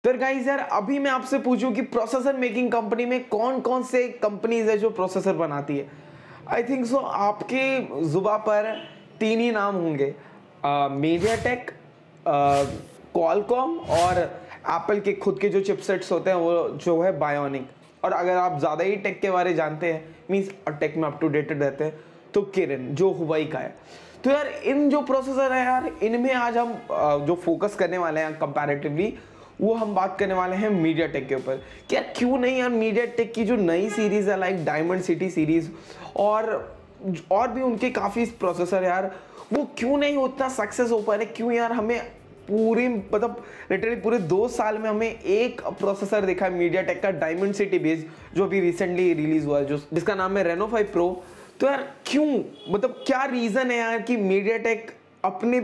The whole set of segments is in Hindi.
तो गाइस यार अभी मैं आपसे पूछूं कि प्रोसेसर मेकिंग कंपनी में कौन कौन से कंपनीज है जो प्रोसेसर बनाती है। आई थिंक सो आपके जुबा पर तीन ही नाम होंगे, मीडियाटेक, क्वालकॉम और एप्पल के खुद के जो चिपसेट्स होते हैं वो जो है बायोनिक। और अगर आप ज़्यादा ही टेक के बारे जानते हैं, मीन्स टेक में अप टू डेटेड रहते हैं, तो किरिन जो हुवाई का है। तो यार इन जो प्रोसेसर है यार, इनमें आज हम जो फोकस करने वाले हैं कंपैरेटिवली, वो हम बात करने वाले हैं मीडियाटेक के ऊपर। क्या क्यों नहीं यार, मीडियाटेक की जो नई सीरीज है लाइक डायमंड सिटी सीरीज और भी उनके काफ़ी प्रोसेसर यार, वो क्यों नहीं उतना सक्सेस हो पा रहे। क्यों यार हमें पूरी मतलब लिटरली पूरे 2 साल में हमें एक प्रोसेसर देखा है मीडियाटेक का डायमंड सिटी बेस्ड, जो अभी रिसेंटली रिलीज हुआ है, जो जिसका नाम है रेनो 5 प्रो। तो यार क्यों, मतलब क्या रीज़न है यार कि मीडियाटेक अपने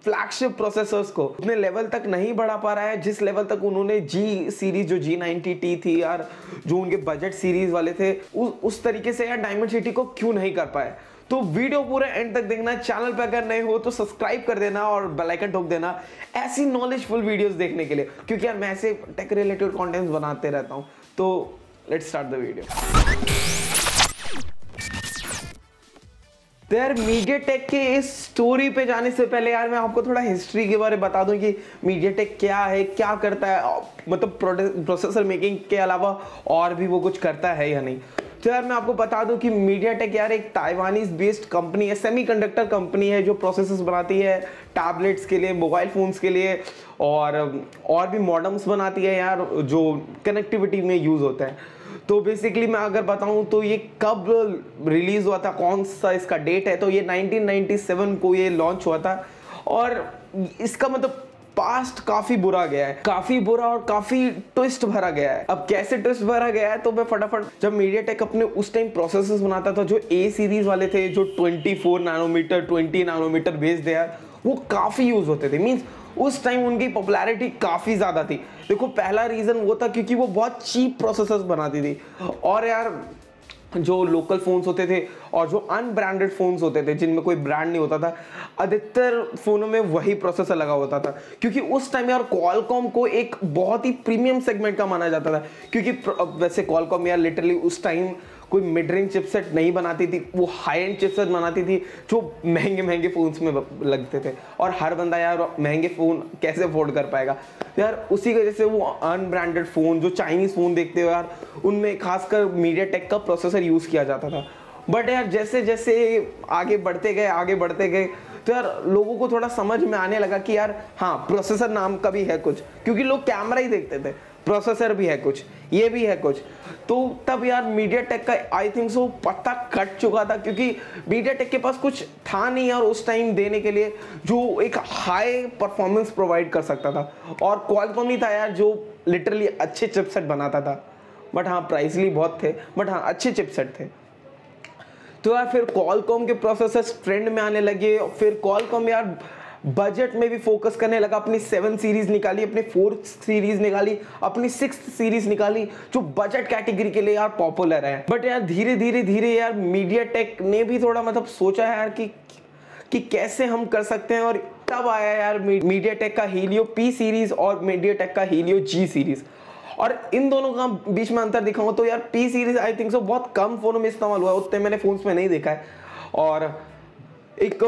फ्लैगशिप प्रोसेसर्स को उतने लेवल तक नहीं बढ़ा पा रहा है जिस लेवल तक उन्होंने जी सीरीज जो G90T थी यार, जो उनके बजट सीरीज वाले थे, उस तरीके से यार डायमंड सिटी को क्यों नहीं कर पाए। तो वीडियो पूरे एंड तक देखना। चैनल पर अगर नए हो तो सब्सक्राइब कर देना और बेल आइकन ठोक देना ऐसी नॉलेजफुल वीडियोस देखने के लिए, क्योंकि यार मैं ऐसे टेक रिलेटेड कंटेंट्स बनाते रहता हूँ। तो लेट्स स्टार्ट द वीडियो। तो यार मीडियाटेक के इस स्टोरी पे जाने से पहले यार मैं आपको थोड़ा हिस्ट्री के बारे में बता दूं कि मीडियाटेक क्या है, क्या करता है, मतलब प्रोसेसर मेकिंग के अलावा और भी वो कुछ करता है या नहीं। तो यार मैं आपको बता दूं कि मीडियाटेक यार एक ताइवानीज बेस्ड कंपनी है, सेमीकंडक्टर कंपनी है, जो प्रोसेसर्स बनाती है टैबलेट्स के लिए, मोबाइल फोन्स के लिए और भी मॉडेम्स बनाती है यार, जो कनेक्टिविटी में यूज़ होता है। तो बेसिकली मैं अगर बताऊं तो ये कब रिलीज हुआ था, कौन सा इसका डेट है, तो ये 1997 को ये लॉन्च हुआ था। और इसका मतलब पास्ट काफी बुरा गया है, काफी बुरा और काफी ट्विस्ट भरा गया है। अब कैसे ट्विस्ट भरा गया है, तो मैं फटाफट, जब मीडियाटेक अपने उस टाइम प्रोसेसर्स बनाता था जो ए सीरीज वाले थे, जो 24 नैनोमीटर 20 नैनोमीटर बेस्ड है यार, वो काफी यूज होते थे। मीन्स उस टाइम उनकी पॉपुलैरिटी काफ़ी ज़्यादा थी। देखो पहला रीज़न वो था क्योंकि वो बहुत चीप प्रोसेसर्स बनाती थी, और यार जो लोकल फ़ोन्स होते थे और जो अनब्रांडेड फ़ोन्स होते थे जिनमें कोई ब्रांड नहीं होता था, अधिकतर फ़ोनों में वही प्रोसेसर लगा होता था। क्योंकि उस टाइम यार क्वालकॉम को एक बहुत ही प्रीमियम सेगमेंट का माना जाता था, क्योंकि वैसे क्वालकॉम यार लिटरली उस टाइम कोई मिड रेंज चिपसेट नहीं बनाती थी, वो हाई एंड चिपसेट बनाती थी जो महंगे महंगे फ़ोन्स में लगते थे, और हर बंदा यार महंगे फ़ोन कैसे अफोर्ड कर पाएगा यार। उसी वजह से वो अनब्रांडेड फ़ोन, जो चाइनीज़ फ़ोन देखते हो यार, उनमें खासकर मीडियाटेक का प्रोसेसर यूज़ किया जाता था। बट यार जैसे जैसे आगे बढ़ते गए तो यार लोगों को थोड़ा समझ में आने लगा कि यार हाँ, प्रोसेसर नाम का भी है कुछ, क्योंकि लोग कैमरा ही देखते थे, प्रोसेसर भी है कुछ, ये भी है कुछ। तो तब यार मीडियाटेक का आई थिंक सो पत्ता कट चुका था, क्योंकि मीडियाटेक के पास कुछ था नहीं यार उस टाइम देने के लिए जो एक हाई परफॉर्मेंस प्रोवाइड कर सकता था। और क्वालकॉम ही था यार जो लिटरली अच्छे चिपसेट बनाता था, बट हाँ प्राइसली बहुत थे, बट हाँ अच्छे चिपसेट थे। तो यार फिर क्वालकॉम के प्रोसेसर्स ट्रेंड में आने लगे। फिर क्वालकॉम यार बजट में भी फोकस करने लगा, अपनी 7 सीरीज निकाली, अपनी 4 सीरीज निकाली, अपनी 6 सीरीज निकाली, जो बजट कैटेगरी के लिए यार पॉपुलर है। बट यार धीरे धीरे यार मीडियाटेक ने भी थोड़ा मतलब सोचा है यार कि कैसे हम कर सकते हैं, और तब आया यार मीडियाटेक का हीलियो P सीरीज और मीडियाटेक का हीलियो G सीरीज। और इन दोनों का बीच में अंतर दिखाऊंगा तो यार P series I think so बहुत कम फोनों में इस्तेमाल हुआ है, उतने मैंने फोन्स में नहीं देखा है। और एक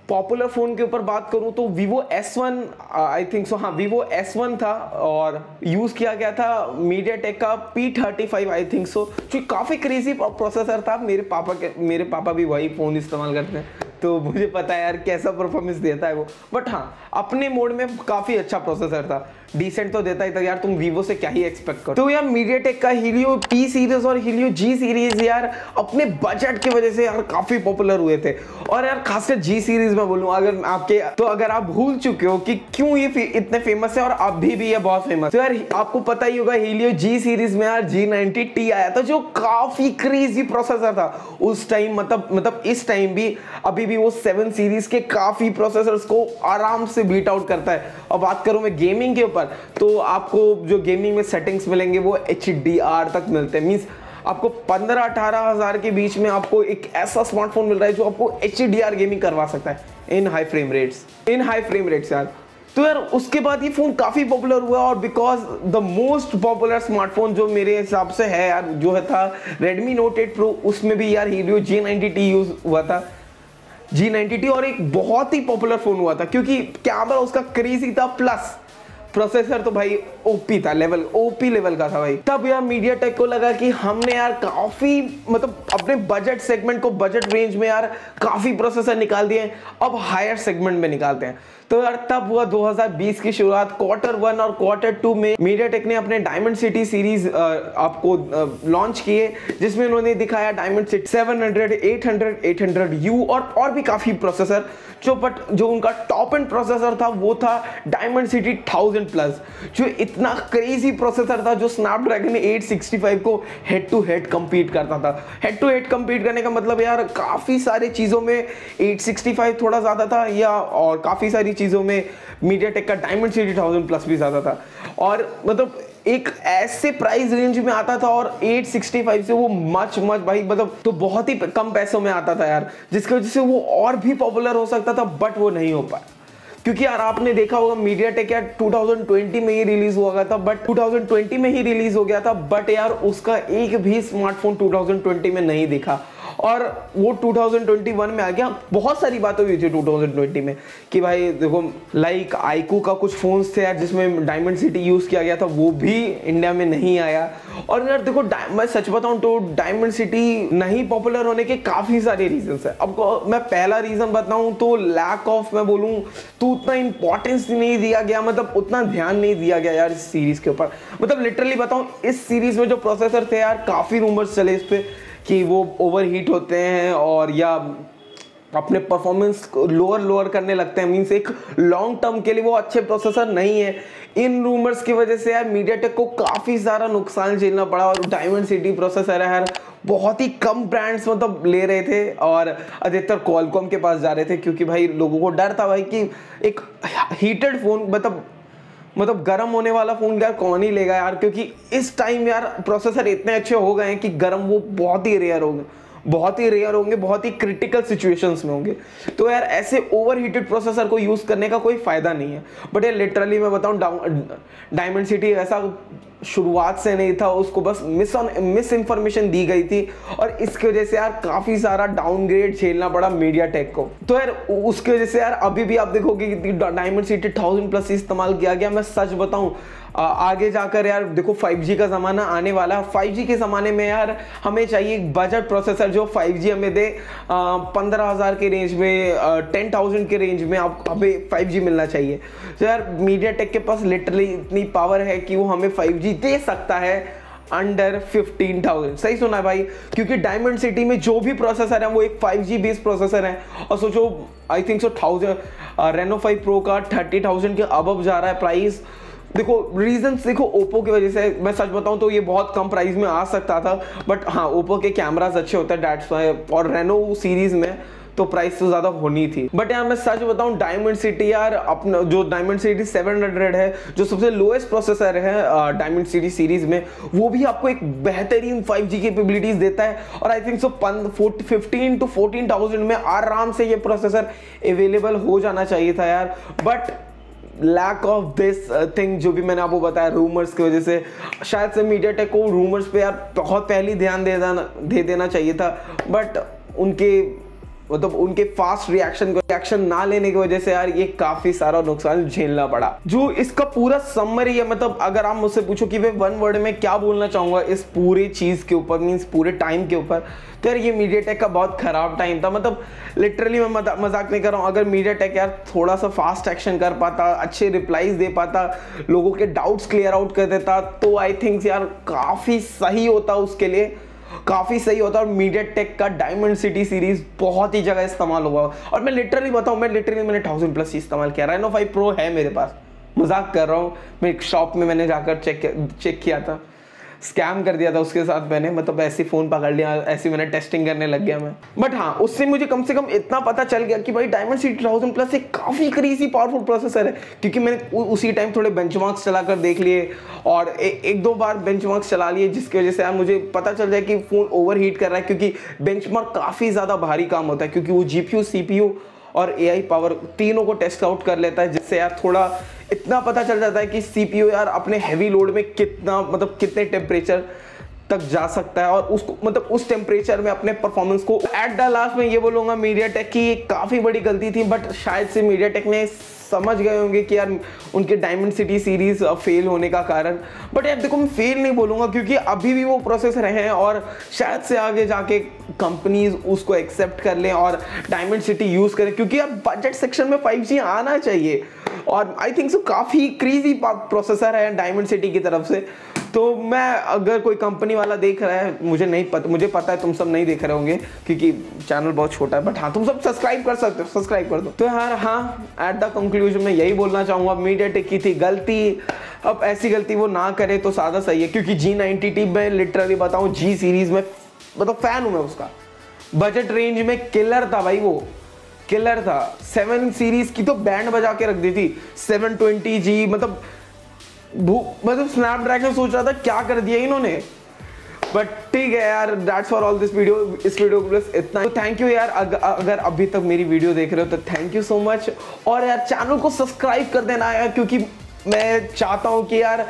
पॉपुलर फोन के ऊपर बात करूं तो Vivo S1 I think so, हाँ Vivo S1 था, और यूज किया गया था मीडियाटेक का P35 आई थिंक सो, जो काफी क्रेजी प्रोसेसर था। मेरे पापा भी वही फोन इस्तेमाल करते हैं, तो मुझे पता है यार कैसा परफॉर्मेंस देता है वो। बट हाँ अपने मोड में काफी अच्छा प्रोसेसर था, डिसेंट तो देता ही था यार, तुम Vivo से क्या ही एक्सपेक्ट करो। तो यार मीडियाटेक का हीलियो P सीरीज और हीलियो G सीरीज यार अपने बजट की वजह से यार काफी पॉपुलर हुए थे। और यार खासकर G सीरीज में बोलूं अगर आप भूल चुके हो कि क्यों ये इतने फेमस है और अभी भी ये बहुत फेमस, तो यार आपको पता ही होगा हीलियो G सीरीज में यार G90T आया था, जो काफी क्रेजी प्रोसेसर था उस टाइम। मतलब इस टाइम भी अभी भी वो 7 सीरीज के काफी प्रोसेसर्स को आराम से बीट आउट करता है। और बात करूं मैं गेमिंग के ऊपर, तो आपको जो गेमिंग में सेटिंग्स मिलेंगे वो HDR तक मिलते हैं। मींस आपको 15-18 हज़ार के बीच में आपको एक ऐसा स्मार्टफोन मिल रहा है जो आपको HDR गेमिंग करवा सकता है इन हाई फ्रेम रेट्स यार। तो यार उसके बाद ये फ़ोन काफ़ी पॉपुलर हुआ और because the most popular smartphone जो मेरे हिसाब से है यार जो है था Redmi Note 8 Pro, उसमें भी यार Helio G90T यूज़ हुआ था, G90T, और एक बहुत ही पॉपुलर फ़ोन हुआ था क्योंकि कैमरा उसका क्रेजी था, प्लस प्रोसेसर तो भाई ओपी था, ओपी लेवल का था भाई। तब यार मीडियाटेक को लगा कि हमने यार काफ़ी मतलब अपने बजट सेगमेंट को, बजट रेंज में यार काफ़ी प्रोसेसर निकाल दिए, अब हायर सेगमेंट में निकालते हैं। तो यार तब हुआ 2020 की शुरुआत, Q1 और Q2 में मीडियाटेक ने अपने डायमंड सिटी सीरीज आपको लॉन्च किए, जिसमें उन्होंने दिखाया डायमंड सिटी 700, 800, 800U और भी काफ़ी प्रोसेसर जो उनका टॉप एंड प्रोसेसर था वो था डायमंड सिटी 1000 प्लस, जो इतना क्रेजी प्रोसेसर था जो स्नैपड्रैगन 865 को हेड टू हेड कंपीट करता था। हेड टू हेड कंपीट करने का मतलब यार काफ़ी सारी चीज़ों में 865 थोड़ा ज़्यादा था और काफ़ी सारी चीज़ों में मीडियाटेक का डायमंड सिटी 1000 प्लस भी ज़्यादा था, और मतलब एक ऐसे प्राइस रेंज में आता था और 865 से वो मच भाई मतलब तो बहुत ही कम पैसों में आता था यार, जिसकी वजह से वो और भी पॉपुलर हो सकता था, बट वो नहीं हो पाया। क्योंकि यार आपने देखा होगा मीडियाटेक यार 2020 में ही रिलीज हुआ था, बट 2020 में ही रिलीज हो गया था, बट यार उसका एक भी स्मार्टफोन 2020 में नहीं दिखा और वो 2021 में आ गया। बहुत सारी बातें हुई थी 2020 में कि भाई देखो लाइक आईकू का कुछ फोन्स थे यार जिसमें डायमंड सिटी यूज़ किया गया था, वो भी इंडिया में नहीं आया। और यार देखो मैं सच बताऊं तो डायमंड सिटी नहीं पॉपुलर होने के काफ़ी सारे रीजंस है। अब मैं पहला रीज़न बताऊं तो लैक ऑफ, मैं बोलूं तो उतना इंपॉर्टेंस नहीं दिया गया, मतलब उतना ध्यान नहीं दिया गया यार इस सीरीज़ के ऊपर। मतलब लिटरली बताऊं इस सीरीज़ में जो प्रोसेसर थे यार काफ़ी रूमर्स चले इस पर कि वो ओवरहीट होते हैं और या अपने परफॉर्मेंस लोअर करने लगते हैं, मींस एक लॉन्ग टर्म के लिए वो अच्छे प्रोसेसर नहीं है। इन रूमर्स की वजह से यार मीडियाटेक को काफ़ी सारा नुकसान झेलना पड़ा और डायमंड सिटी प्रोसेसर है यार बहुत ही कम ब्रांड्स मतलब ले रहे थे और अधिकतर क्वालकॉम के पास जा रहे थे, क्योंकि भाई लोगों को डर था भाई कि एक हीटेड फ़ोन मतलब गर्म होने वाला फ़ोन यार कौन ही लेगा यार, क्योंकि इस टाइम यार प्रोसेसर इतने अच्छे हो गए हैं कि गर्म वो बहुत ही रेयर होंगे, बहुत ही क्रिटिकल सिचुएशंस में होंगे। तो यार ऐसे ओवरहीटेड प्रोसेसर को यूज़ करने का कोई फ़ायदा नहीं है। बट यार लिटरली मैं बताऊँ डायमंड सिटी ऐसा शुरुआत से नहीं था, उसको बस मिस इन्फॉर्मेशन दी गई थी और इसकी वजह से यार काफ़ी सारा डाउनग्रेड झेलना पड़ा मीडियाटेक को। तो यार उसकी वजह से यार अभी भी आप देखोगे कि डायमंड सिटी 1000 प्लस इस्तेमाल किया गया। मैं सच बताऊं आगे जाकर यार देखो 5G का ज़माना आने वाला है। 5G के ज़माने में यार हमें चाहिए एक बजट प्रोसेसर जो 5G हमें दे 15,000 के रेंज में, 10,000 के रेंज में आप हमें 5G मिलना चाहिए। तो यार मीडियाटेक के पास लिटरली इतनी पावर है कि वो हमें 5G दे सकता है अंडर 15,000। सही सुना है भाई, क्योंकि डायमंड सिटी में जो भी प्रोसेसर है वो एक 5G बेस्ड प्रोसेसर है और सोचो I think so Reno 5 Pro का 30,000 के अबव जा रहा है प्राइस। देखो रीजंस देखो ओप्पो की वजह से, मैं सच बताऊं तो ये बहुत कम प्राइस में आ सकता था, बट हाँ ओप्पो के कैमरास अच्छे होते हैं डैट्स वाई, और रेनो सीरीज में तो प्राइस तो ज़्यादा होनी थी। बट यार मैं सच बताऊं डायमंड सिटी यार अपना जो डायमंड सिटी 700 है जो सबसे लोएस्ट प्रोसेसर है डायमंड सिटी सीरीज में, वो भी आपको एक बेहतरीन 5G कैपेबिलिटीज देता है और आई थिंक सो 15 to 14,000 में आराम से ये प्रोसेसर अवेलेबल हो जाना चाहिए था यार। But lack of this thing जो भी मैंने आपको बताया रूमर्स की वजह से, शायद से मीडियाटेक को रूमर्स पे यार बहुत पहले ध्यान दे देना चाहिए था, बट उनके फास्ट रिएक्शन ना लेने की वजह से यार ये काफी सारा नुकसान झेलना पड़ा। जो इसका पूरा समरी है, मतलब अगर आप मुझसे पूछो कि वे वन वर्ड में क्या बोलना चाहूंगा इस पूरी चीज के ऊपर, मींस पूरे टाइम के ऊपर, तो यार ये मीडियाटेक का बहुत खराब टाइम था। मतलब लिटरली मैं मजाक नहीं कर रहा हूँ, अगर मीडियाटेक यार थोड़ा सा फास्ट एक्शन कर पाता, अच्छे रिप्लाईज दे पाता, लोगों के डाउट्स क्लियर आउट कर देता, तो आई थिंक यार काफी सही होता, उसके लिए काफी सही होता। और मीडियाटेक का डायमंड सिटी सीरीज बहुत ही जगह इस्तेमाल हुआ और मैं लिटरली बताऊं, मैंने 1000 प्लस इस्तेमाल किया। Reno 5 Pro है मेरे पास, मजाक कर रहा हूँ, मैं एक शॉप में मैंने जाकर चेक किया था, स्कैम कर दिया था उसके साथ मैंने, मतलब ऐसे फ़ोन पकड़ लिया, ऐसी मैंने टेस्टिंग करने लग गया मैं। बट हाँ उससे मुझे कम से कम इतना पता चल गया कि भाई डायमंड सिटी 1000 प्लस एक काफ़ी क्रेजी पावरफुल प्रोसेसर है, क्योंकि मैंने उसी टाइम थोड़े बेंचमार्क्स चलाकर देख लिए और एक दो बार बेंचमार्क्स चला लिए, जिसकी वजह से यार मुझे पता चल जाए कि फ़ोन ओवर हीट कर रहा है, क्योंकि बेंचमार्क काफ़ी ज़्यादा भारी काम होता है, क्योंकि वो GPU CPU और AI पावर, तीनों को टेस्ट आउट कर लेता है, जिससे यार थोड़ा इतना पता चल जाता है कि CPU यार अपने हैवी लोड में कितना मतलब कितने टेम्परेचर तक जा सकता है और उसको मतलब उस टेम्परेचर में अपने परफॉर्मेंस को। एट द लास्ट में ये बोलूँगा मीडियाटेक की ये काफ़ी बड़ी गलती थी, बट शायद से मीडियाटेक ने समझ गए होंगे कि यार उनके डायमंड सिटी सीरीज फेल होने का कारण। बट यार देखो, मैं फेल नहीं बोलूँगा क्योंकि अभी भी वो प्रोसेसर हैं और शायद से आगे जाके कंपनीज उसको एक्सेप्ट कर लें और डायमंड सिटी यूज़ करें, क्योंकि यार बजट सेक्शन में 5G आना चाहिए और आई थिंक सो काफ़ी क्रेजी प्रोसेसर है डायमंड सिटी की तरफ से। तो मैं, अगर कोई कंपनी वाला देख रहा है, मुझे पता है तुम सब नहीं देख रहे होंगे क्योंकि चैनल बहुत छोटा है, बट हाँ तुम सब सब्सक्राइब कर सकते हो, सब्सक्राइब कर दो। तो यार हाँ, एट द कंक्लूजन में यही बोलना चाहूँगा, मीडियाटेक की थी गलती, अब ऐसी गलती वो ना करे तो ज़्यादा सही है, क्योंकि G90T में लिटरली बताऊँ G सीरीज़ में मतलब फ़ैन हूँ मैं उसका। बजट रेंज में किलर था भाई, वो किलर था। 7 सीरीज़ की तो बैंड बजा के रख दी थी। 720G मतलब स्नैपड्रैगन सोच रहा था क्या कर दिया इन्होंने। बट ठीक है यार, that's for all this video. इस वीडियो को बस इतना ही। थैंक यू यार, अगर अभी तक मेरी वीडियो देख रहे हो तो थैंक यू सो मच। और यार चैनल को सब्सक्राइब कर देना यार, क्योंकि मैं चाहता हूँ कि यार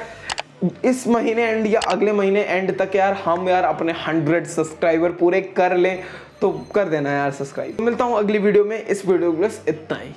इस महीने एंड या अगले महीने एंड तक यार हम यार अपने 100 सब्सक्राइबर पूरे कर लें। तो कर देना यार सब्सक्राइब। मिलता हूँ अगली वीडियो में। इस वीडियो को बस इतना ही।